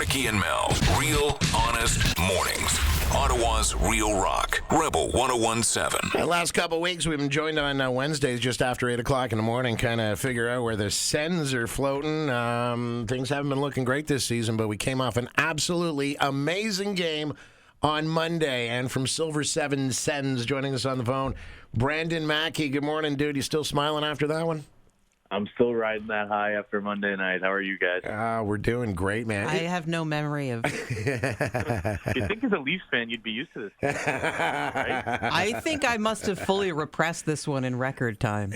Kornicky and Mel. Real, honest mornings. Ottawa's Real Rock. Rebel 101.7. The last couple of weeks, we've been joined on Wednesdays just after 8 o'clock in the morning, kind of figure out where the Sens are floating. Things haven't been looking great this season, but we came off an absolutely amazing game on Monday. And from Silver Seven Sens, joining us on the phone, Brandon Maki. Good morning, dude. You still smiling after that one? I'm still riding that high after Monday night. How are you guys? We're doing great, man. I have no memory of... You'd think as a Leafs fan, you'd be used to this. Right? I think I must have fully repressed this one in record time.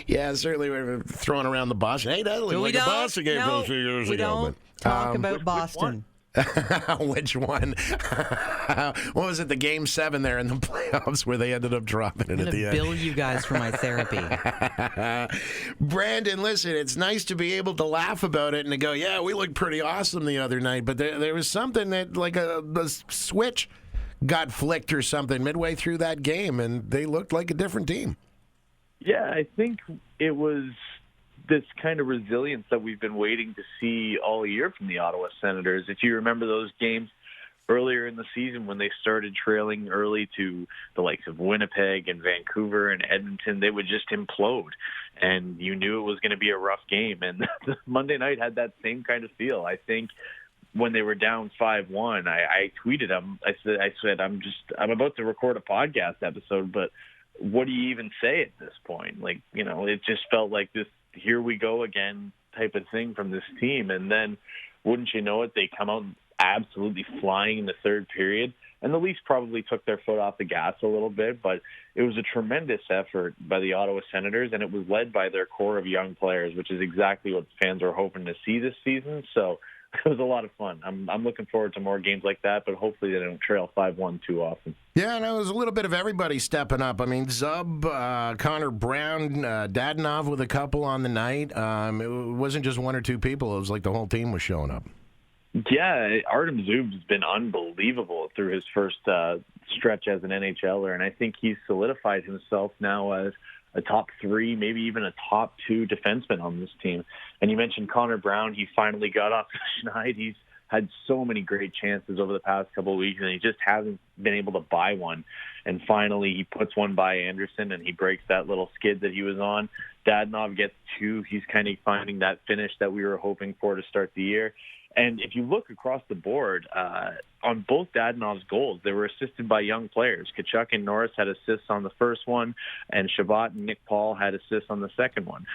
Yeah, certainly we're throwing around the Boston. Hey, that looked like a Boston game a few years we ago. don't talk about Boston. Which one? What was it, the Game 7 there in the playoffs where they ended up dropping it at the end? I'm going to bill you guys for my therapy. Brandon, listen, it's nice to be able to laugh about it and to go, yeah, we looked pretty awesome the other night, but there was something that, like the switch got flicked or something midway through that game, and they looked like a different team. Yeah, I think it was this kind of resilience that we've been waiting to see all year from the Ottawa Senators. If you remember those games earlier in the season when they started trailing early to the likes of Winnipeg and Vancouver and Edmonton, they would just implode. And you knew it was going to be a rough game. And Monday night had that same kind of feel. I think when they were down 5-1, I tweeted them. I said, I'm about to record a podcast episode, but what do you even say at this point? Like, it just felt like this here we go again type of thing from this team. And then, wouldn't you know it, they come out absolutely flying in the third period. And the Leafs probably took their foot off the gas a little bit, but it was a tremendous effort by the Ottawa Senators, and it was led by their core of young players, which is exactly what fans are hoping to see this season. So it was a lot of fun. I'm looking forward to more games like that, but hopefully they don't trail 5-1 too often. Yeah, and it was a little bit of everybody stepping up. I mean, Zub, Connor Brown, Dadonov with a couple on the night. It wasn't just one or two people. It was like the whole team was showing up. Yeah, Artem Zub's been unbelievable through his first stretch as an NHLer, and I think he's solidified himself now as a top 3, maybe even a top 2 defenseman on this team. And you mentioned Connor Brown. He finally got off the schneid. He's had so many great chances over the past couple of weeks, and he just hasn't been able to buy one. And finally, he puts one by Anderson, and he breaks that little skid that he was on. Dadonov gets 2. He's kind of finding that finish that we were hoping for to start the year. And if you look across the board, on both Dadonov's goals, they were assisted by young players. Tkachuk and Norris had assists on the first one, and Shabbat and Nick Paul had assists on the second one.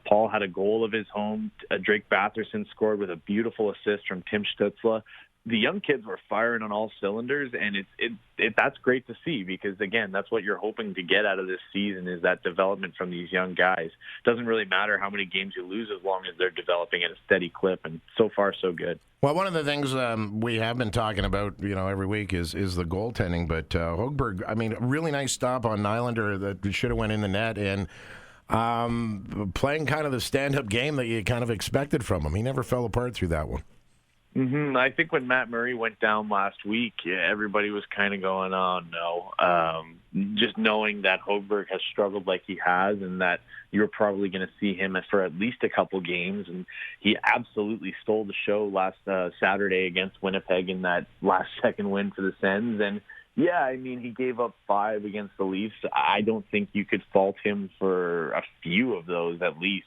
Paul had a goal of his own. Drake Batherson scored with a beautiful assist from Tim Stützle. The young kids were firing on all cylinders, and that's great to see because, again, that's what you're hoping to get out of this season is that development from these young guys. Doesn't really matter how many games you lose as long as they're developing at a steady clip, and so far so good. Well, one of the things we have been talking about, every week is the goaltending, but Högberg, I mean, a really nice stop on Nylander that should have went in the net, and playing kind of the stand-up game that you kind of expected from him. He never fell apart through that one. Mm-hmm. I think when Matt Murray went down last week, everybody was kind of going, oh, no. Just knowing that Högberg has struggled like he has and that you're probably going to see him for at least a couple games. And he absolutely stole the show last Saturday against Winnipeg in that last-second win for the Sens. And, yeah, I mean, he gave up 5 against the Leafs. I don't think you could fault him for a few of those at least.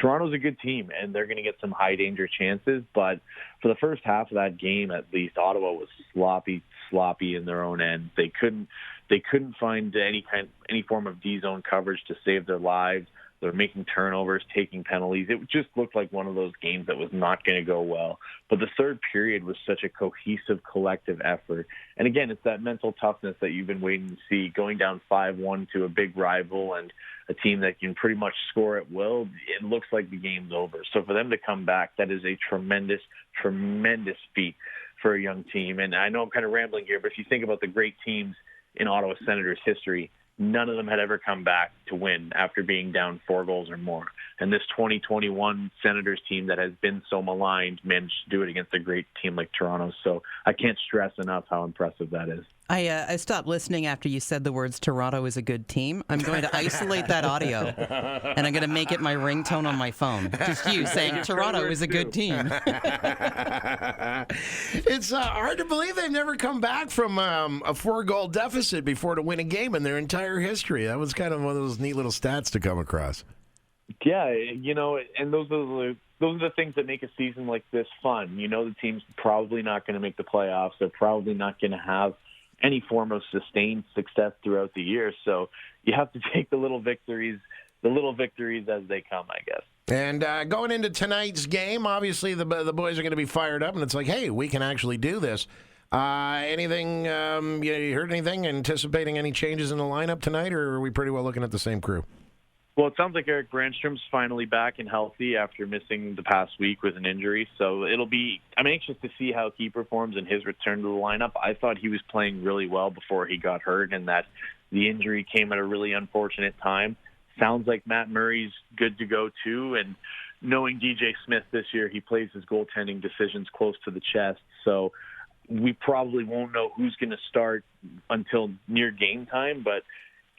Toronto's a good team, and they're going to get some high-danger chances. But for the first half of that game, at least, Ottawa was sloppy in their own end. They couldn't find any form of D-zone coverage to save their lives. They're making turnovers, taking penalties. It just looked like one of those games that was not going to go well. But the third period was such a cohesive, collective effort. And again, it's that mental toughness that you've been waiting to see. Going down 5-1 to a big rival and a team that can pretty much score at will, it looks like the game's over. So for them to come back, that is a tremendous, tremendous feat for a young team. And I know I'm kind of rambling here, but if you think about the great teams in Ottawa Senators history, none of them had ever come back to win after being down 4 goals or more. And this 2021 Senators team that has been so maligned managed to do it against a great team like Toronto. So I can't stress enough how impressive that is. I stopped listening after you said the words "Toronto is a good team." I'm going to isolate that audio, and I'm going to make it my ringtone on my phone. Just you saying "Toronto is a good team." It's hard to believe they've never come back from a 4-goal deficit before to win a game in their entire history. That was kind of one of those neat little stats to come across. Yeah, and those are the things that make a season like this fun. The team's probably not going to make the playoffs. They're probably not going to have any form of sustained success throughout the year. So you have to take the little victories as they come, I guess. And going into tonight's game, obviously the boys are going to be fired up, and it's like, hey, we can actually do this. Anything? You heard anything? Anticipating any changes in the lineup tonight, or are we pretty well looking at the same crew? Well, it sounds like Eric Brandstrom's finally back and healthy after missing the past week with an injury. So I'm anxious to see how he performs in his return to the lineup. I thought he was playing really well before he got hurt, and that the injury came at a really unfortunate time. Sounds like Matt Murray's good to go too, and knowing DJ Smith this year, he plays his goaltending decisions close to the chest. So we probably won't know who's going to start until near game time, but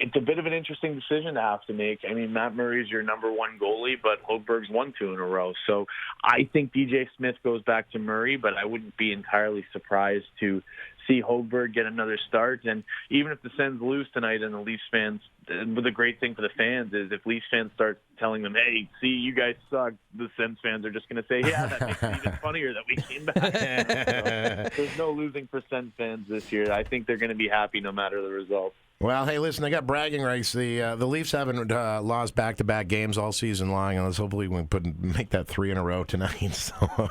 it's a bit of an interesting decision to have to make. I mean, Matt Murray's your number one goalie, but Hochberg's won 2 in a row. So I think DJ Smith goes back to Murray, but I wouldn't be entirely surprised to see Hochberg get another start. And even if the Sens lose tonight and the Leafs fans, the great thing for the fans is if Leafs fans start telling them, hey, see, you guys suck, the Sens fans are just going to say, yeah, that makes it even funnier that we came back. So there's no losing for Sens fans this year. I think they're going to be happy no matter the result. Well, hey, listen, I got bragging rights. The Leafs haven't lost back-to-back games all season long, and let's hopefully we make that 3 in a row tonight. So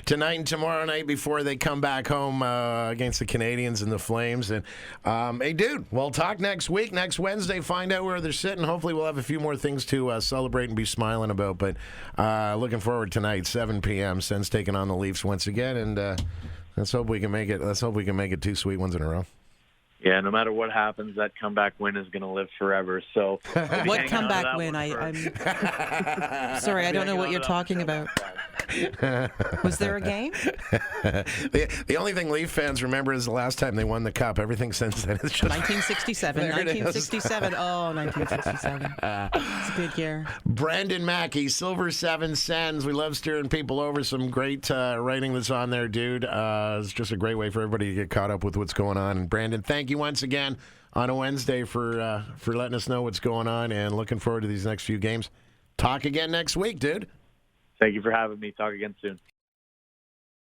tonight and tomorrow night before they come back home against the Canadians and the Flames. And hey, dude, we'll talk next week, next Wednesday, find out where they're sitting. Hopefully we'll have a few more things to celebrate and be smiling about. But looking forward tonight, 7 p.m. Sens taking on the Leafs once again, and let's hope we can make it. Let's hope we can make it 2 sweet ones in a row. Yeah, no matter what happens, that comeback win is going to live forever. So, what comeback win? I'm sorry, I don't know what you're talking about. Was there a game? The only thing Leaf fans remember is the last time they won the cup. Everything since then is just 1967. 1967. Oh, 1967. It's a good year. Brandon Maki, Silver 7 Sens. We love steering people over. Some great writing that's on there, dude. It's just a great way for everybody to get caught up with what's going on. And Brandon, thank you once again on a Wednesday for letting us know what's going on, and looking forward to these next few games. Talk again next week, dude. Thank you for having me. Talk again soon.